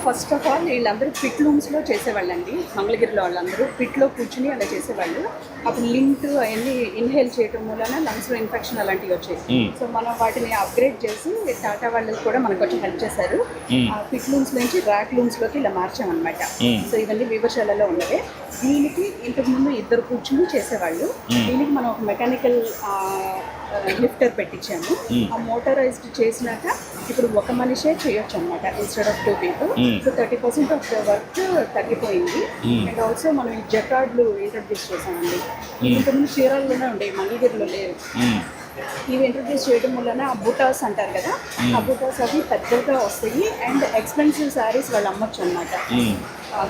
First of all వీళ్ళందరూ pit రూమ్స్లో చేసేవాళ్ళండి. మంగళగిరిలో వాళ్ళందరూ పిట్లో కూర్చుని అలా చేసేవాళ్ళు. అప్పుడు లింట్ అవన్నీ ఇన్హేల్ చేయడం వలన లంగ్స్లో ఇన్ఫెక్షన్ అలాంటివి వచ్చాయి. సో మనం వాటిని అప్గ్రేడ్ చేసి టాటా వాళ్ళు కూడా మనకు వచ్చి హెల్ప్ చేశారు. పిట్ రూమ్స్ నుంచి ర్యాక్ రూమ్స్లోకి ఇలా మార్చామన్నమాట. సో ఇవన్నీ వివశాలలో ఉన్నవే. దీనికి ఇంతకుముందు ఇద్దరు కూర్చుని చేసేవాళ్ళు. దీనికి మనం ఒక మెకానికల్ లిఫ్టర్ పెట్టించాము. ఆ మోటరైజ్డ్ చేసినాక ఇప్పుడు ఒక మనిషే చేయొచ్చు అనమాట instead of 2 people. So 30% of the work తగ్గిపోయింది. అండ్ ఆల్సో మనం ఈ జకార్డ్లు ఇంట్రడ్యూస్ చేసామండి. ఇంతకుముందు చీరాల్లోనే ఉండేవి, మంగళగిరిలో లేవు. ఇవి ఇంట్రడ్యూస్ చేయడం వలన ఆ బుటాస్ అంటారు కదా, ఆ బుటాస్ అవి పెద్దగా వస్తాయి. అండ్ ఎక్స్పెన్సివ్ శారీస్ వాళ్ళు అమ్మొచ్చు అనమాట.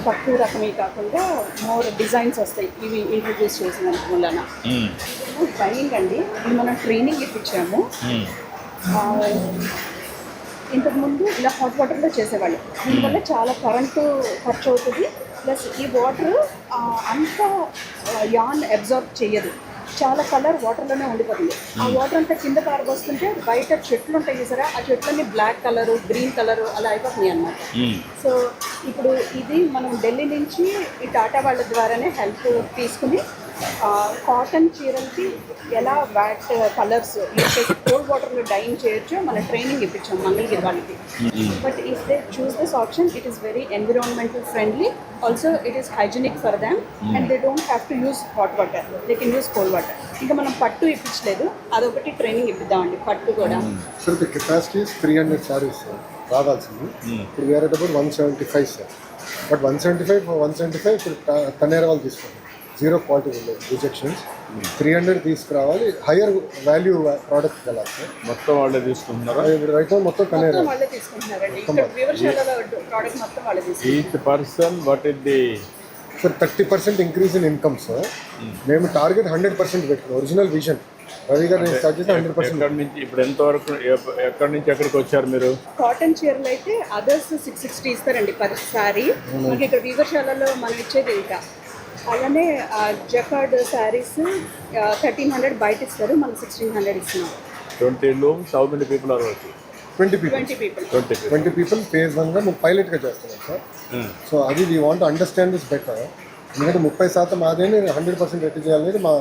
తక్కువ రకమే కాకుండా మోర్ డిజైన్స్ వస్తాయి ఇవి ఇంట్రడ్యూస్ చేసిన వలన. ట్రైనింగ్ అండి, ఇది మనం ట్రైనింగ్ ఇప్పించాము. ఇంతకుముందు ఇలా హాట్ వాటర్లో చేసేవాళ్ళు. దీనివల్ల చాలా కరెంటు ఖర్చు అవుతుంది. ప్లస్ ఈ వాటర్ అంత యాన్ అబ్జార్బ్ చేయదు. చాలా కలర్ వాటర్లోనే ఉండిపోతుంది. ఆ వాటర్ అంతా కింద పారబోస్తుంటే బయట చెట్లు ఉంటాయి సరే, ఆ చెట్లన్నీ బ్లాక్ కలరు, గ్రీన్ కలరు అలా అయిపోతున్నాయి అన్నమాట. సో ఇప్పుడు ఇది మనం ఢిల్లీ నుంచి ఈ టాటా వాళ్ళ ద్వారానే హెల్ప్ తీసుకుని కాటన్ చీరలకి ఎలా వ్యాట్ కలర్స్ యూజ్ చేసి కోల్డ్ వాటర్లో డైన్ చేయొచ్చో మన ట్రైనింగ్ ఇప్పించాం మంగళగిరి వాళ్ళకి. But if they choose this option, it is very environmental friendly. Also it is hygienic for Dham and they don't have to use hot water, they can use cold water. ఇంకా మనం పట్టు ఇప్పించలేదు, అదొకటి training ఇప్పిద్దామండి పట్టు కూడా. Sir the capacity is 300 saris రావాల్సింది. ఇప్పుడు వేరే డబ్బులు 175 సార్. బట్ 175 ఇప్పుడు తనేర వాళ్ళు తీసుకుంటారు. 0 క్వాలిటీ ఉండదు, రిజెక్షన్స్. 300 తీసుకురావాలి, హయ్యర్ వాల్యూ ప్రోడక్ట్ వెళ్ళాలి సార్. మొత్తం వాళ్ళే తీసుకుంటున్నారా? రైట్ మొత్తం తనేర వాళ్ళే తీసుకుంటున్నారండి. ఇక్కడ వివశాలలో ప్రోడక్ట్ మొత్తం వాళ్ళే తీసుకుంటారు. Each person what is the sir 30% increase in income sir. మేము టార్గెట్ 100% పెట్టుకున్నాం. ఒరిజినల్ విజన్ రవి గారు నేను స్టార్ట్ చేసి 100%. ఎక్కడి నుంచి ఇప్పుడు ఎంతవరకు, ఎక్కడి నుంచి ఎక్కడికి వచ్చారు మీరు? కాటన్ చీరలు అయితే అదర్స్ 660 ఇస్తారండి పర్ సారీ. మనకి ఇక్కడ వివశాలలో మనం ఇచ్చేది ఇంకా. అలానే జకార్డ్ శారీస్ 1300 బయట ఇస్తారు, మనం 1600 ఇస్తున్నాం. 20 looms, how many people are working? 20 people. 20 people. Phase 1గా మేము పైలట్గా చేస్తున్నాం సార్. సో అది we want understand this better. ఎందుకంటే 30% మాదేని 100% ఎట్టి చేయాలనేది మా.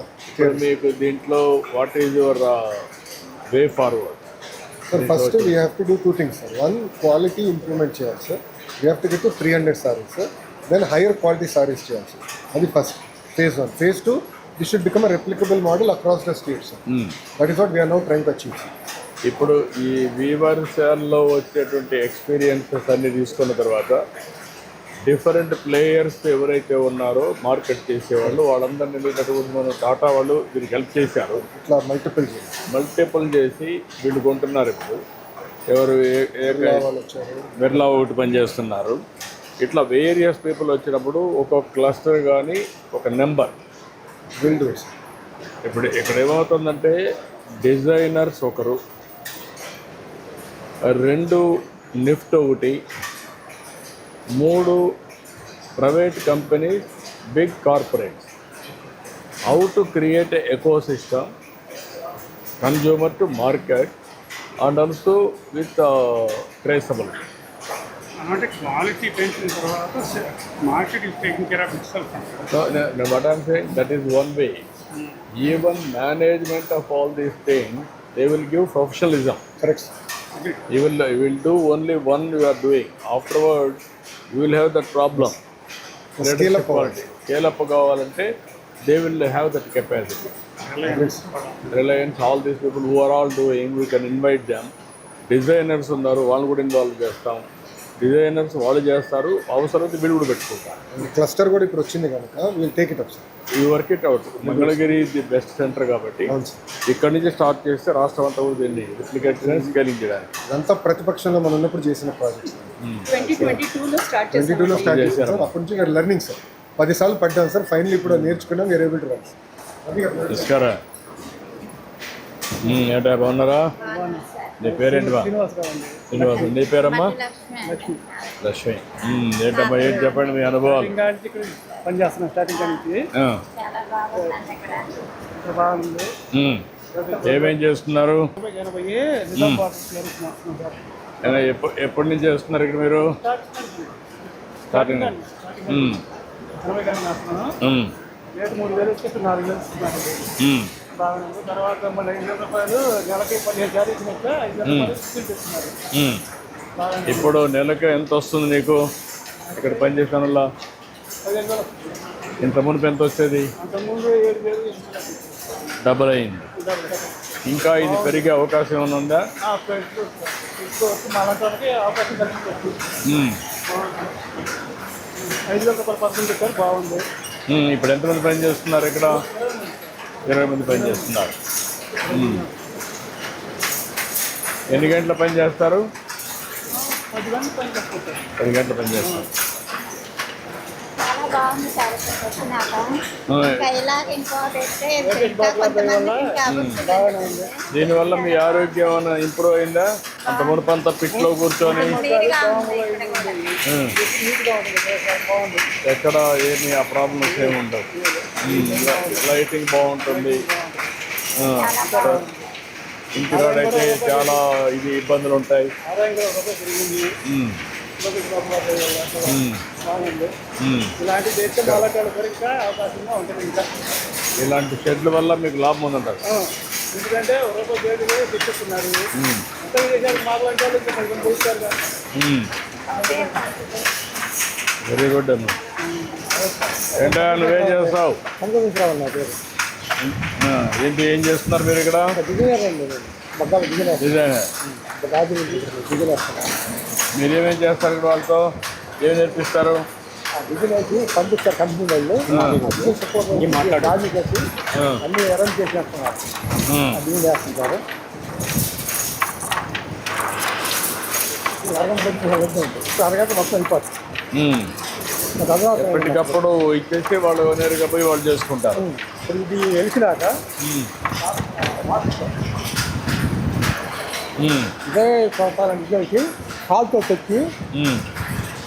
మీకు దీంట్లో what is your way forward? Sir first we have to do 2 things sir. 1, quality improvement చేయాలి sir. We have to get to 300 saris sir. Then higher quality saris చేయాలి సార్. అది first phase 1. Phase 2, this should become a replicable model across the states sir. That is what we are now trying to achieve sir. ఇప్పుడు ఈ వీవర్స్లో వచ్చేటువంటి experiences అన్ని తీసుకున్న తర్వాత different players ఎవరైతే ఉన్నారో మార్కెట్ చేసేవాళ్ళు వాళ్ళందరినీ వెళ్ళేటటువంటి మనం టాటా వాళ్ళు వీరికి హెల్ప్ చేశారు. ఇట్లా మల్టిపుల్ చేసి వీళ్ళు కొంటున్నారు. ఇప్పుడు ఎవరు బిర్లా ఒకటి పనిచేస్తున్నారు. ఇట్లా వేరియస్ పీపుల్ వచ్చినప్పుడు ఒక్కొక్క క్లస్టర్ కానీ ఒక నెంబర్ విల్ డూ ఇట్. ఇప్పుడు ఇక్కడ ఏమవుతుందంటే డిజైనర్స్ ఒకరు, 2 నిఫ్ట్ ఒకటి, 3 private companies, big corporates. How to create a ecosystem consumer to market and also with traceable. అంటే క్వాలిటీ పెంచిన తర్వాత market is taking care of itself. What I'm saying, that is one way. Even management of all these things, they will give professionalism. Correct. You will do only one you are doing. Afterwards, you will have that problem. Scale up కావాలంటే they will have that capacity. Reliance, all these people who are all doing, we can invite them. Designers ఉన్నారు, వాళ్ళు కూడా involve చేస్తాం. Designers వాళ్ళు చేస్తారు, అవసరమైతే వీళ్ళు కూడా పెట్టుకుంటారు. క్లస్టర్ కూడా ఇప్పుడు వచ్చింది కనుక will take it up sir. We work it out. Mangalagiri the best centre కాబట్టి ఇక్కడ నుంచి స్టార్ట్ చేస్తే రాష్ట్రం అంతా కూడా దీన్ని రిప్లికేట్ స్కేలింగ్ చేయడానికి. ఇదంతా ప్రతిపక్షంలో మనం ఉన్నప్పుడు చేసిన ప్రాజెక్ట్. 2022లో స్టార్ట్ 22లో స్టార్ట్ చేశారు. అప్పటి నుంచి ఇక్కడ లెర్నింగ్ సార్ 10 సార్లు పడ్డాం సార్. ఫైనల్ ఇప్పుడు నేర్చుకున్నాం. వేరే ఏబుల్ టు రన్ నమస్కారం. ఏంటా బాగున్నారా? నీ పేరేంటివా? శ్రీనివాస్. నీ పేరమ్మా? లక్ష్మి. ఏంటమ్మా, ఏంటి చెప్పండి మీ అనుభవాలు? పనిచేస్తున్నాం స్టార్టింగ్ నుంచి. ఏమేం చేస్తున్నారు? ఎప్పటి నుంచి చేస్తున్నారు ఇక్కడ మీరు? స్టార్టింగ్. 80 గ్రాములు వేస్తున్నాను. రేటు 3,000 వచ్చేసి 4,000 ఇస్తున్నారు. బాగానే ఉంది. తర్వాత మళ్ళీ 5,000 రూపాయలు నెలకి 15 శారీ ఇచ్చినట్టు 5,000 రూపాయలు స్కూల్ తెస్తున్నారు. ఇప్పుడు నెలకు ఎంత వస్తుంది నీకు ఇక్కడ పనిచేసిన వల్ల? 15,000. ఇంత మునుపు ఎంత వచ్చేది? అంతకుముందు 7,000 డబల్ అయింది. ఇంకా ఇది పెరిగే అవకాశం ఏమైనా ఉందా? తీసుకోవచ్చు. మా అలాంటి వాళ్ళకి అవకాశం కల్పించవచ్చు. 5,000 రూపాయల పర్సెంట్ ఇచ్చారు, బాగుంది. ఇప్పుడు ఎంతమంది పని చేస్తున్నారు ఇక్కడ? 20 మంది పని చేస్తున్నారు. ఎన్ని గంటల పని చేస్తారు? 10 గంటలు పని చేసుకుంటారు. 10 గంటల పని చేస్తారు. చాలా బాగుంది సార్ ఇక్కడికి వచ్చినాక. ఇంకా ఇలాగ ఇంకా పెడితే ఇంకా కొంతమందికి ఇంకా అభివృద్ధి దీనివల్ల మీ ఆరోగ్యం ఏమైనా ఇంప్రూవ్ అయిందా? అంత మునుపంతా పిట్లో కూర్చొని ఫ్రీగా ఉంది ఇక్కడ కూడా. నీట్గా ఉంటుంది, బాగుంది. ఎక్కడ ఏమి ఆ ప్రాబ్లమ్స్ ఏమి ఉండవు. లైటింగ్ బాగుంటుంది. ఇంటికాడైతే చాలా ఇది ఇబ్బందులు ఉంటాయి. ఆదాయం కూడా 1 రూపాయి పెరిగింది. బాగుంది. ఇలాంటి దేశం అలాంటి వాళ్ళకి ఇంకా అవకాశంగా ఉంటుంది. ఇంకా ఇలాంటి షెడ్ల వల్ల మీకు లాభం ఉందంటారు. ఎందుకంటే 1 రూపాయి రేటు కూడా తెచ్చిస్తున్నారు. అంత విదేశాలు మాకు అంటే వాళ్ళు ఇంకా కొంచెం పోయిస్తారు కదా. వెరీ గుడ్ అమ్మ. ఏంటా నువ్వేం చేస్తావు? సంతోషించరావు నా పేరు. ఏంటి ఏం చేస్తున్నారు మీరు ఇక్కడ? డిజైనర్ అండి, బగ్గాల డిజైనర్. డిజైనర్. డిజైనర్ మీరేమేం చేస్తారు ఇక్కడ వాళ్ళతో? ఏం నేర్పిస్తారు? డిజైనర్కి పంపిస్తారు కంపెనీ వాళ్ళు. సపోర్ట్ రాజు చేసి అన్ని అరేంజ్ చేసేస్తున్నారు. డిజైన్ చేస్తుంటారు. అరగంట ఇప్పుడు అరగంట మొత్తం అయిపోతుంది. తర్వాత ఎప్పటికప్పుడు ఇచ్చేసి వాళ్ళు నేరుగా పోయి వాళ్ళు చేసుకుంటారు. ఇప్పుడు ఇది వెలిసినాక ఇదే చూడాలని ఇచ్చేసి కాలుతో తెచ్చి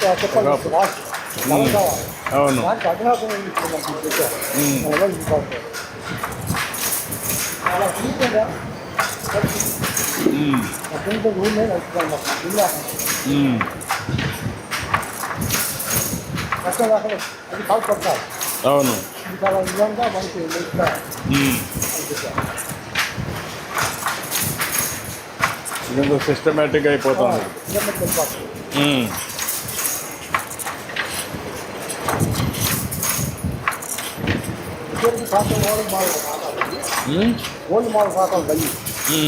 చెప్పాలి. అవును. దానికి అగ్నాపం చాలా చూసారా ఊళ్ళో నడుచుకోవాలి. కష్టం కాకుండా అది కాలు పడతారు. అవును. ఇది చాలా నిజంగా మనకి ఇదంతా సిస్టమేటిక్ అయిపోతుంది. ఓల్డ్ మోడల్ పాఠాలు తల్లి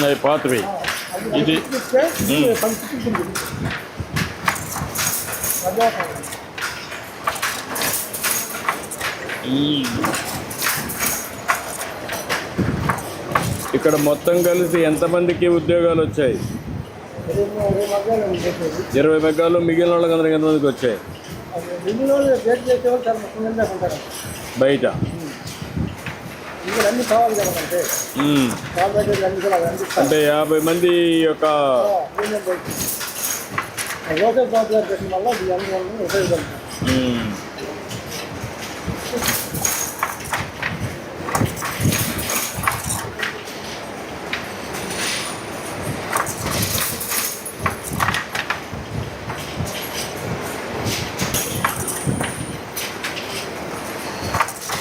అవి పాతవి. ఇది ఇక్కడ మొత్తం కలిసి ఎంతమందికి ఉద్యోగాలు వచ్చాయి? 20 మెగాలు. మిగిలిన వాళ్ళకి అందరికి ఎంతమందికి వచ్చాయి? బయట అన్ని కావాలి కదా అంటే అంటే 50 మంది యొక్క లోకల్ జాబ్ గారు పెట్టిన వల్ల ఇది అన్ని వాళ్ళని ఉపయోగపడుతుంది.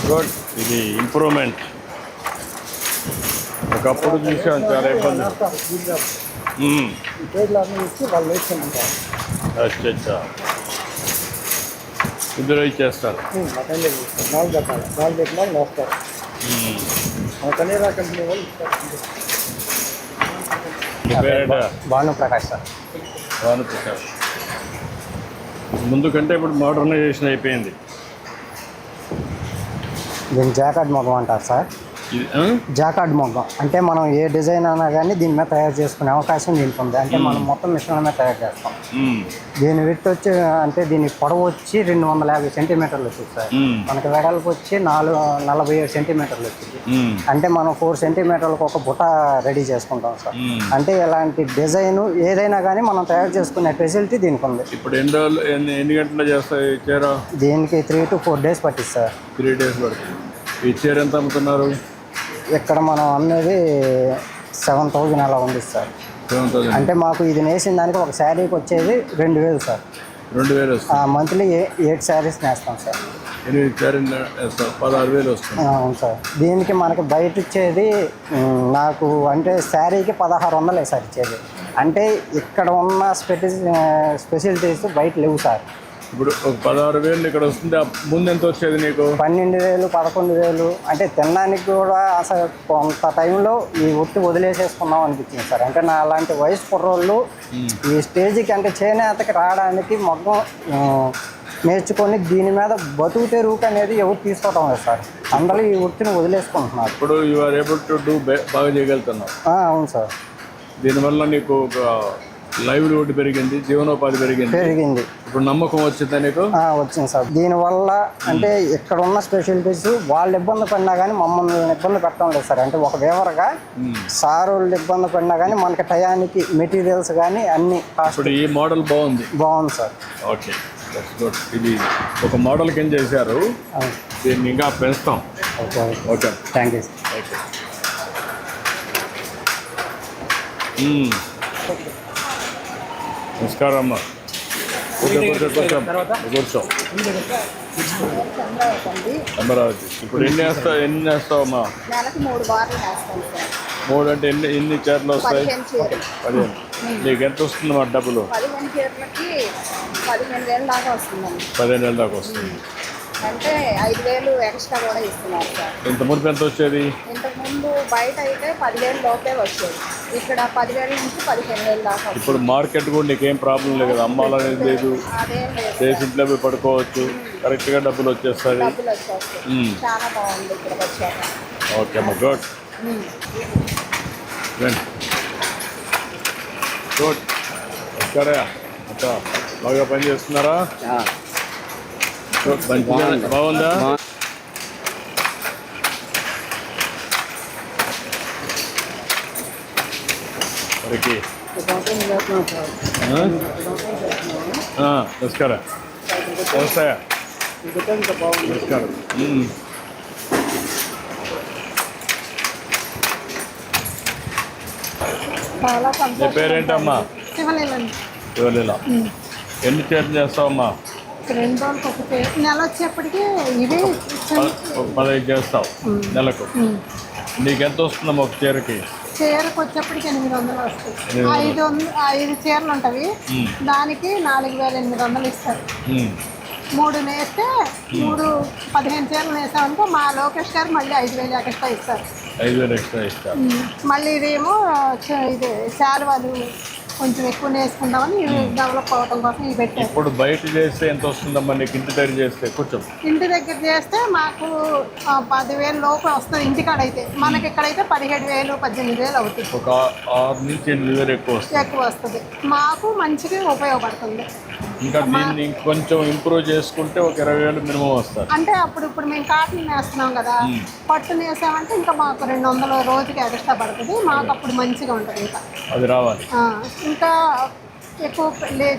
గుడ్. ఇది ఇంప్రూవ్మెంట్. ఒకప్పుడు చూసాను చాలా ఇబ్బంది. ఈ పేర్లు అన్నీ ఇచ్చి వాళ్ళు వేసుకుంటారు. అచ్చా, ఇద్దరు ఇచ్చేస్తారు. అటెండ్ 4 పెట్టాలి. 4 పెట్టిన వాళ్ళు వేస్తారు. మన కనేరా కంపెనీ వాళ్ళు ఇస్తారు. భానుప్రకాష్ సార్. భానుప్రకాష్. ముందు కంటే ఇప్పుడు మోడర్నైజేషన్ అయిపోయింది. దీన్ని జాకార్డ్ మొగ్గం అంటారు సార్. జాకార్డ్ మొగ్గం అంటే మనం ఏ డిజైన్ అయినా కానీ దీని మీద తయారు చేసుకునే అవకాశం దీనికి ఉంది. అంటే మనం మొత్తం మిషన్ మీద తయారు చేస్తాం. దీని విడ్త్ వచ్చి అంటే దీని పొడవు వచ్చి 250 సెంటీమీటర్లు వచ్చింది సార్. మనకి వెడల్పు వచ్చి 47 సెంటీమీటర్లు వచ్చింది. అంటే మనం 4 సెంటీమీటర్లకు ఒక బుట్ట రెడీ చేసుకుంటాం సార్. అంటే ఇలాంటి డిజైన్ ఏదైనా కానీ మనం తయారు చేసుకునే ఫెసిలిటీ దీనికి ఉంది. ఇప్పుడు ఎన్ని గంటలు చేస్తాయి చీర? దీనికి 3 to 4 days పట్టింది సార్. 3 days పడుతుంది. ఈ చీర ఎంత అమ్ముతున్నారు? ఇక్కడ మనం అమ్మేది 7,000 అలా ఉంది సార్. 7,000. అంటే మాకు ఇది నేసిన దానికి ఒక శారీకి వచ్చేది 2,000 సార్. 2,000 వస్తుంది. మంత్లీ 8 శారీస్ నేస్తాం సార్. 8 శారీలు వేస్తాం, 16,000 వస్తుంది. అవును సార్. దీనికి మనకి బయట ఇచ్చేది నాకు అంటే శారీకి 1,600 సార్ ఇచ్చేది. అంటే ఇక్కడ ఉన్న స్పెషాలిటీస్ బయట లేవు సార్. ఇప్పుడు ఒక 16,000 ఇక్కడ వస్తుంది. ముందు ఎంత వచ్చేది నీకు? 12,000, 11,000. అంటే తినడానికి కూడా అసలు కొంత టైంలో ఈ ఒట్టి వదిలేసేసుకున్నాం అనిపించింది సార్. అంటే నా అలాంటి వయసు కుర్రోళ్ళు ఈ స్టేజ్కి అంటే చేనేతకి రావడానికి మొత్తం నేర్చుకొని దీని మీద బతుకు తెరువుకు అనేది ఎవరు తీసుకోవటం లేదు సార్. అందరూ ఈ వృత్తిని వదిలేసుకుంటున్నారు. ఇప్పుడు you are able to do బాగా చేయగలుగుతున్నావు. అవును సార్. దీనివల్ల నీకు ఒక లైవ్లీహుడ్ పెరిగింది, జీవనోపాధి పెరిగింది. ఇప్పుడు నమ్మకం వచ్చిందా నీకు? వచ్చింది సార్. దీనివల్ల అంటే ఇక్కడ ఉన్న స్పెషాలిటీస్ వాళ్ళు ఇబ్బంది పడినా కానీ మమ్మల్ని ఇబ్బంది పెట్టడం లేదు సార్. అంటే ఒక వేవర్గా సార్ వాళ్ళు ఇబ్బంది పడినా కానీ మనకి టయానికి మెటీరియల్స్ కానీ అన్ని ఇప్పుడు ఈ మోడల్ బాగుంది సార్. ఓకే, ఇది ఒక మోడల్ కింద చేశారు. దీన్ని ఇంకా పెంచుతాం. Okay, thank you sir. Okay. నమస్కారం అమ్మా. కూర్చో. అమరావతి. ఇప్పుడు ఎన్ని వేస్తావు అమ్మా? నెలకు 3 బార్లు వేస్తాం సార్. 3 అంటే ఎన్ని చీరలు వస్తాయి? 15. నీకు ఎంత వస్తుంది మా డబ్బులు? 15 చీరలకి 15,000 దాకా వస్తుందండి. 15,000 దాకా వస్తుంది. అంటే 5,000 ఎక్స్ట్రా కూడా ఇస్తున్నారు సార్. ఇంత ముందు ఎంత వచ్చేది? ఇంతకుముందు బయట అయితే 10,000 లోపే వచ్చేది. ఇక్కడ 10,000 నుంచి 15,000 దాకా. ఇప్పుడు మార్కెట్ కూడా నీకేం ప్రాబ్లం లేదు కదా, అమ్మాలనేది లేదు. అదేం లేదు, చేసి ఇంట్లో పోయి పడుకోవచ్చు, కరెక్ట్గా డబ్బులు వచ్చేస్తాయి. డబ్బులు వచ్చేస్తాయి. చాలా బాగుంది ఇక్కడికి వచ్చాక. ఓకే అమ్మా, గుడ్ గుడ్. సరే అక్క, బాగా పని చేస్తున్నారా? బాగుందా? మరికి నమస్కారం. వ్యవసాయ నమస్కారం. నీ పేరేంటమ్మా? శివలీల. ఎన్ని చీరలు చేస్తావమ్మా? 2 రోజులకు ఒకటి. నెల వచ్చేప్పటికి ఇవే 15 చేస్తావు నెలకు. నీకెంత వస్తుందమ్మా ఒక చీరకి? చీరకు వచ్చేప్పటికి 800 వస్తాయి. 5 చీరలు ఉంటాయి. దానికి 4,800 ఇస్తారు. 3 నేస్తే 15 చీరలు నేసామనుకో మా లోకేష్ గారు మళ్ళీ 5,000 ఎక్స్ట్రా ఇస్తారు. 5,000 ఎక్స్ట్రా ఇస్తారు. మళ్ళీ ఇదేమో ఇది శాలువాలు కొంచెం ఎక్కువ నేసుకుందామని ఇవి డెవలప్ అవ్వడం కోసం ఇవి పెట్టారు. ఇప్పుడు బయట చేస్తే ఎంత వస్తుందమ్మా నీకు? ఇంటి దగ్గర చేస్తే కొంచెం ఇంటి దగ్గర చేస్తే మాకు 10,000 లోపు వస్తుంది. ఇంటికాడ అయితే మనకి ఇక్కడైతే 17,000, 18,000 అవుతుంది. ఒక 6 నుంచి 8,000 ఎక్కువ వస్తుంది. మాకు మంచిగా ఉపయోగపడుతుంది. ఇంకా దీన్ని కొంచెం ఇంప్రూవ్ చేసుకుంటే ఒక 20,000 మినిమం వస్తారు. అంటే ఇప్పుడు మేము కాటన్ వేస్తున్నాం కదా, పట్టు వేసామంటే ఇంకా మాకు 200 రోజుకి ఎక్స్ట్రా పడుతుంది. మాకు అప్పుడు మంచిగా ఉంటుంది. ఇంకా అది రావాలి. ఇంకా ఎక్కువ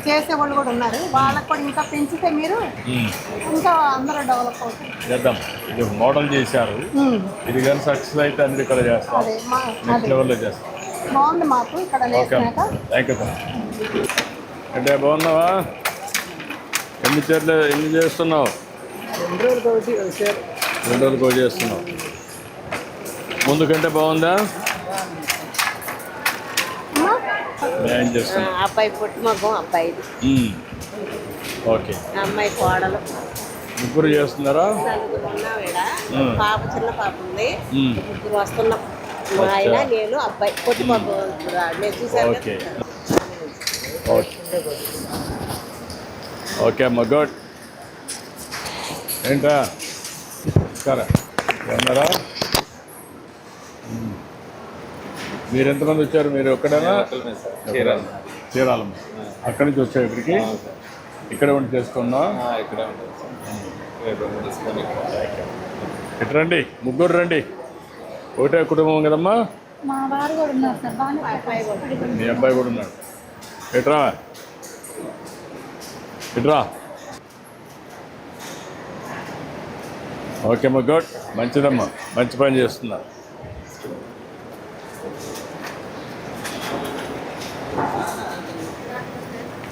చేసేవాళ్ళు కూడా ఉన్నారు. వాళ్ళకి కూడా ఇంకా పెంచితే మీరు ఇంకా అందరూ డెవలప్ అవుతుంది. చేద్దాం. ఇది మోడల్ చేశారు. ఇది కానీ సక్సెస్ అయితే అందరూ ఇక్కడ చేస్తాం. నెక్స్ట్ లెవెల్లో చేస్తాం. బాగుంది మాకు ఇక్కడ. Thank you. అంటే బాగున్నావా? ఎన్ని చీరలు ఎన్ని చేస్తున్నావు? 2 రోజులకు ఒకటి 2 రోజులకు ఒకటి చేస్తున్నావు. ముందు కంటే బాగుందా? ఏం చేస్తున్నా? అబ్బాయి పుట్టుమగం అబ్బాయిది. ఓకే. అమ్మాయి కోడలు. ముగ్గురు చేస్తున్నారా? నలుగురు ఉన్నాం ఈడ. పాప చిన్న పాప ఉంది. ముగ్గురు వస్తున్నాం. మా ఆయన, నేను, అబ్బాయి పుట్టుమగం. నేను చూసాను. ఓకే ఓకే ఓకే అమ్మా, గుడ్. ఏంట్రా నమస్కారం. ఉన్నారా? మీరు ఎంతమంది వచ్చారు? మీరు ఒక్కడైనా? చీరాలమ్మ. అక్కడి నుంచి వచ్చారు ఇక్కడికి? ఇక్కడే ఉండి చేసుకున్నా? ఇటు రండి, ముగ్గురు రండి. ఒకటే కుటుంబం కదమ్మా? మా వారు కూడా ఉన్నారు సార్. మీ అబ్బాయి కూడా ఉన్నాడు. ఎట్రా ఇట్రా. ఓకే అమ్మా, గుడ్. మంచిదమ్మా, మంచి పని చేస్తున్నా.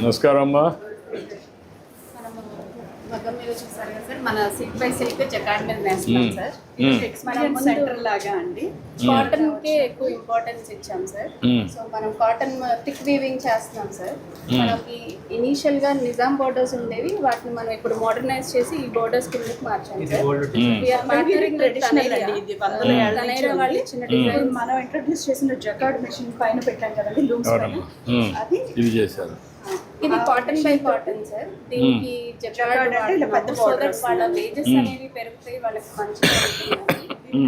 నమస్కారం అమ్మా. మనము మగ్గం మీద చూసారు కదా సార్, మన సిల్క్ బై సిల్క్ జకార్డ్ మీద నేస్తున్నాం సార్. ఎక్స్పీరియన్స్ సెంటర్ లాగా అండి, కాటన్ కే ఎక్కువ ఇంపార్టెన్స్ ఇచ్చాం సార్. సో మనం కాటన్ థిక్ వీవింగ్ చేస్తున్నాం సార్. మనకి ఇనీషియల్ గా నిజాం బోర్డర్స్ ఉండేవి, వాటిని మనం ఇప్పుడు మోడర్నైజ్ చేసి ఈ బోర్డర్స్ కిందకి మార్చాం సార్. వీఆర్ పార్ట్నరింగ్ ట్రెడిషనల్ అండి, ఇది తనైరా వాళ్ళు ఇచ్చిన డిజైన్. మనం ఇంట్రడ్యూస్ చేసిన జకార్డ్ మెషిన్ పైన పెట్టాం కదండి, లూమ్స్ పైన, అది ఇది చేశారు. ఇది కాటన్ బై కాటన్ సార్. దీనికి జకార్డ్ అంటే ఇలా పెద్ద బోర్డర్స్, వాళ్ళ వేజెస్ అనేవి పెరుగుతాయి, వాళ్ళకి మంచిగా ఉంటుంది.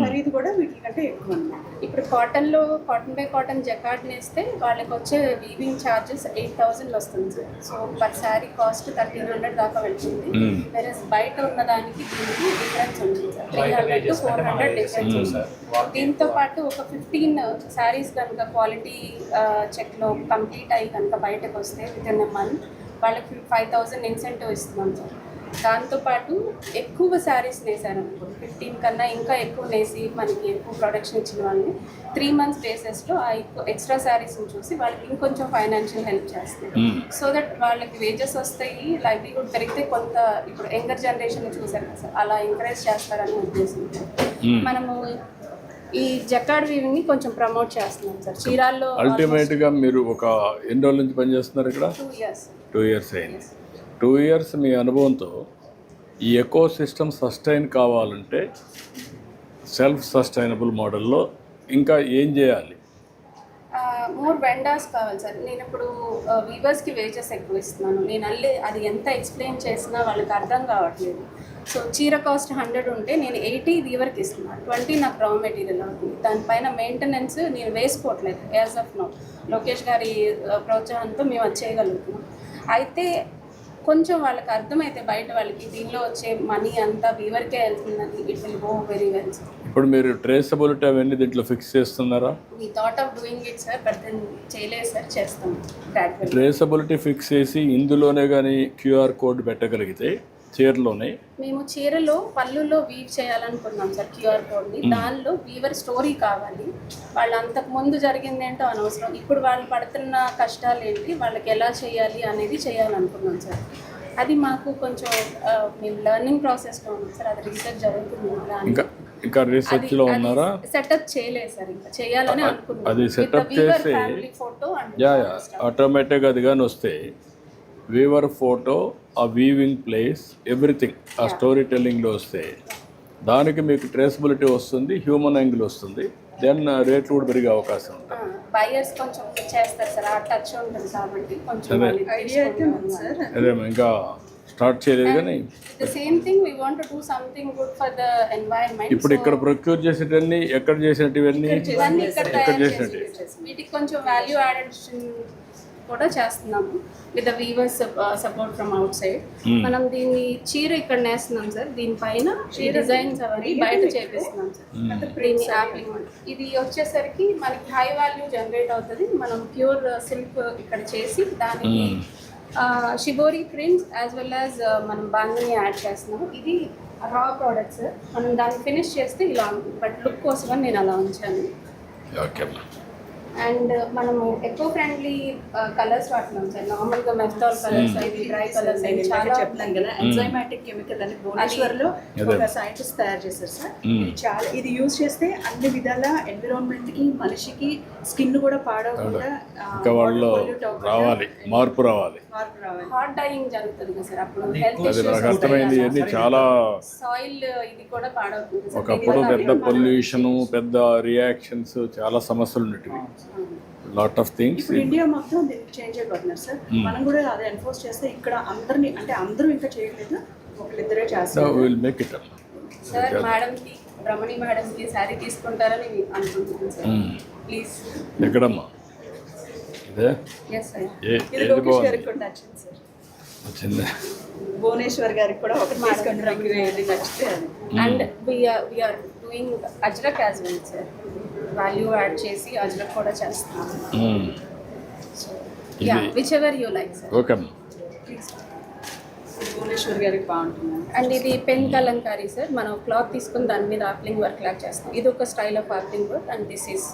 ఖరీదు కూడా వీటికంటే ఎక్కువ అన్నమాట. ఇప్పుడు కాటన్ బై కాటన్ జకార్డ్ నేస్తే వాళ్ళకి వచ్చే వీవింగ్ ఛార్జెస్ 8,000 వస్తుంది sir. So per sari cost 1,300 దాకా వెళ్తుంది. వేరే బయట ఉన్నదానికి దీనికి డిఫరెన్స్ ఉంటుంది సార్, 300 to 400 డిఫరెన్స్ ఉంటుంది. దీంతో పాటు ఒక 15 శారీస్ కనుక క్వాలిటీ చెక్లో కంప్లీట్ అయ్యి కనుక బయటకు వస్తే వితిన్ ఎ మంత్ వాళ్ళకి 5,000 ఇన్సెంటివ్ ఇస్తున్నాం సార్. దాంతోపాటు ఎక్కువ శారీస్ నేసారు అనుకోండి, 15 కన్నా ఇంకా ఎక్కువ నేసి మనకి ఎక్కువ ప్రొడక్షన్ ఇచ్చిన వాళ్ళని 3 months బేసిస్లో ఆ ఎక్స్ట్రా శారీస్ని చూసి వాళ్ళకి ఇంకొంచెం ఫైనాన్షియల్ హెల్ప్ చేస్తారు. సో దట్ వాళ్ళకి వేజెస్ వస్తాయి, లైవ్లీహుడ్ పెరిగితే కొంత ఇప్పుడు యంగర్ జనరేషన్ చూసారు కదా సార్, అలా ఎంకరేజ్ చేస్తారని ఉద్దేశంతో మనము ఈ జకార్డ్ వీవింగ్ ని కొంచెం ప్రమోట్ చేస్తున్నాం సార్. చీరాల్లో అల్టిమేట్ గా మీరు ఒక ఎన్ని రోజుల నుంచి పనిచేస్తున్నారు ఇక్కడ? 2 years. 2 years అయింది. 2 years మీ అనుభవంతో ఈ ఎకో సిస్టమ్ సస్టైన్ కావాలంటే సెల్ఫ్ సస్టైనబుల్ మోడల్లో ఇంకా ఏం చేయాలి? మోర్ వెండర్స్ కావాలి సార్. నేను ఇప్పుడు వీవర్స్కి వేజెస్ ఎక్కువ ఇస్తున్నాను. నేను అది ఎంత ఎక్స్ప్లెయిన్ చేసినా వాళ్ళకి అర్థం కావట్లేదు. సో చీర కాస్ట్ 100 ఉంటే నేను 80 వీవర్కి ఇస్తున్నాను, 20 నాకు రా మెటీరియల్ అవుతుంది. దానిపైన మెయింటెనెన్స్ నేను వేసుకోవట్లేదు యాజ్ ఆఫ్ నౌ. లోకేష్ గారి ప్రోత్సాహంతో మేము అది చేయగలుగుతున్నాం. అయితే కొంచెం వాళ్ళకి అర్థమైతే బయట వాళ్ళకి దీనిలో వచ్చే మనీ అంతా వీవర్కే వెళ్తుందని, it will go very well sir. ఇప్పుడు మీరు ట్రేసబిలిటీ అవన్నీ దీంట్లో ఫిక్స్ చేస్తున్నారా? We thought of doing it sir, but then చేయలేదు సార్, చేస్తాం గ్రాడ్యువల్. ట్రేసబిలిటీ ఫిక్స్ చేసి ఇందులోనే కానీ క్యూఆర్ కోడ్ పెట్టగలిగితే చీరలోనే, మేము చీరలో పళ్ళులో వీవ్ చేయాలనుకున్నాం సార్ క్యూఆర్ కోడ్ని. దానిలో వీవర్ స్టోరీ కావాలి, వాళ్ళు అంతకు ముందు జరిగింది ఏంటో అనవసరం, ఇప్పుడు వాళ్ళు పడుతున్న కష్టాలు ఏంటి, వాళ్ళకి ఎలా చేయాలి అనేది చేయాలనుకున్నాం సార్. అది మాకు కొంచెం మేము లెర్నింగ్ ప్రాసెస్లో ఉన్నాం సార్, అది రీసెర్చ్ జరుగుతుంది. ఇంకా రీసెర్చ్లో ఉన్నారా? సెటప్ చేయలేదు సార్, ఇంకా చేయాలని అనుకున్నాం. అది సెటప్ చేస్తే ఫోటో ఆటోమేటిక్గా అది కానీ వస్తే వీవర్ ఫోటో, ఆ వీవింగ్ ప్లేస్, ఎవ్రీథింగ్ ఆ స్టోరీ టెల్లింగ్లో వస్తే దానికి మీకు ట్రేసబిలిటీ వస్తుంది, హ్యూమన్ యాంగిల్ వస్తుంది, దెన్ రేట్లు కూడా పెరిగే అవకాశం ఉంటుంది. బయర్స్ కొంచెం చేస్తారు సార్, ఆ టచ్ ఉంటుంది కాబట్టి కొంచెం ఐడియా అయితే ఉంది సార్. అదే ఇంకా స్టార్ట్ చేయలేదు కానీ the same thing we want to do something good for the environment. ఇప్పుడు ఇక్కడ ప్రొక్యూర్ చేసేటన్ని ఎక్కడ చేసినట్టువన్నీ ఇక్కడ చేసినట్టు వీటికి కొంచెం వాల్యూ యాడెడ్ కూడా చేస్తున్నాము with the weavers support from outside. మనం దీన్ని చీర ఇక్కడ నేస్తున్నాం సార్, దీనిపైన డిజైన్స్ అవన్నీ బయట చేపిస్తున్నాం సార్. దీన్ని యాప్లింగ్ ఇది వచ్చేసరికి మనకి హై వాల్యూ జనరేట్ అవుతుంది. మనం ప్యూర్ సిల్క్ ఇక్కడ చేసి దానికి shibori prints as well as మనం బాందని యాడ్ చేస్తున్నాము. ఇది రా ప్రోడక్ట్స్, మనం దాన్ని ఫినిష్ చేస్తే ఇలా ఉంటుంది, బట్ లుక్ కోసమని నేను అలా ఉంచాను. ఓకే. అండ్ మనము ఎకో ఫ్రెండ్లీ కలర్స్ వాడుతున్నాం సార్. నార్మల్గా మెఫ్తాల్ కలర్స్, ఇది డ్రై కలర్స్ అని చాలా చెప్తాను కదా. ఎంజైమాటిక్ కెమికల్ అని భువనేశ్వర్లో ఒక సైంటిస్ట్ తయారు చేశారు సార్. ఇది చాలా, ఇది యూజ్ చేస్తే అన్ని విధాల ఎన్విరాన్మెంట్కి, మనిషికి స్కిన్ కూడా పాడవకుండా రావాలి, మార్పు రావాలి. హాట్ డైయింగ్ జరుగుతుంది కదా సార్, అప్పుడు అది నాకు అర్థమైంది. ఇవన్నీ చాలా సాయిల్ ఇది కూడా పాడవుతుంది సార్. ఒకప్పుడు పెద్ద పొల్యూషన్, పెద్ద రియాక్షన్స్, చాలా సమస్యలు ఉన్నటివి, లాట్ ఆఫ్ థింగ్స్. ఇప్పుడు ఇండియా మొత్తం దీనికి చేంజ్ అయిపోతున్నారు సార్. మనం కూడా అదే ఎన్ఫోర్స్ చేస్తే ఇక్కడ అందరినీ, అంటే అందరూ ఇంకా చేయలేదు, ఒకళ్ళిద్దరే చేస్తారు. Will make it sir. మేడంకి, రమణి మేడంకి శారీ తీసుకుంటారని అనుకుంటున్నాను సార్, ప్లీజ్. ఎక్కడమ్మా ఇదే? Yes sir. ఏది బాగుంది? నచ్చింది సార్. వచ్చింది. భువనేశ్వర్ గారికి కూడా ఒకటి తీసుకుంటారు, ఏది నచ్చితే అది. And we're doing Ajrak as well sir, value add చేసి అజ్రక్ కూడా చేస్తున్నాము. Yeah, whichever you like sir. Okay. Bhubaneswar గారికి బాగుంటుంది. అండ్ ఇది పెన్ కలంకారీ సార్, మనం క్లాత్ తీసుకుని దాని మీద ఆప్లింగ్ వర్క్ లాగా చేస్తాం. ఇది ఒక style of applique work. And this is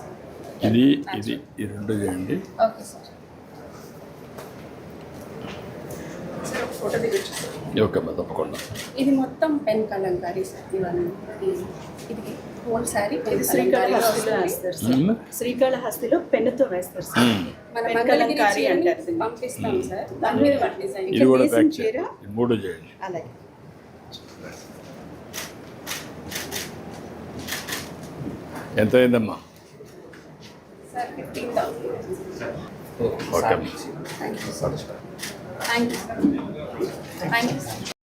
ఇది ఈ రెండు చేయండి. Okay sir. ఫోటో దిగొచ్చు సార్. ఓకే అమ్మా తప్పకుండా. ఇది మొత్తం పెన్ కలంకారీ సార్. ఇవన్నీ ఇది హోల్ శారీ ఇది శ్రీకాళహస్తిలో వేస్తారు సార్. శ్రీకాళహస్తిలో పెన్నుతో వేస్తారు సార్. మన కలంకారీ అంటారు దీన్ని. పంపిస్తాం సార్. దాని మీద మన డిజైన్ ఇది కూడా ప్యాక్ చీర చేయండి, 3 చేయండి. అలాగే ఎంత అయిందమ్మా? సార్ 15,000. ఓకే అమ్మా. Thank you sir. Thank you sir.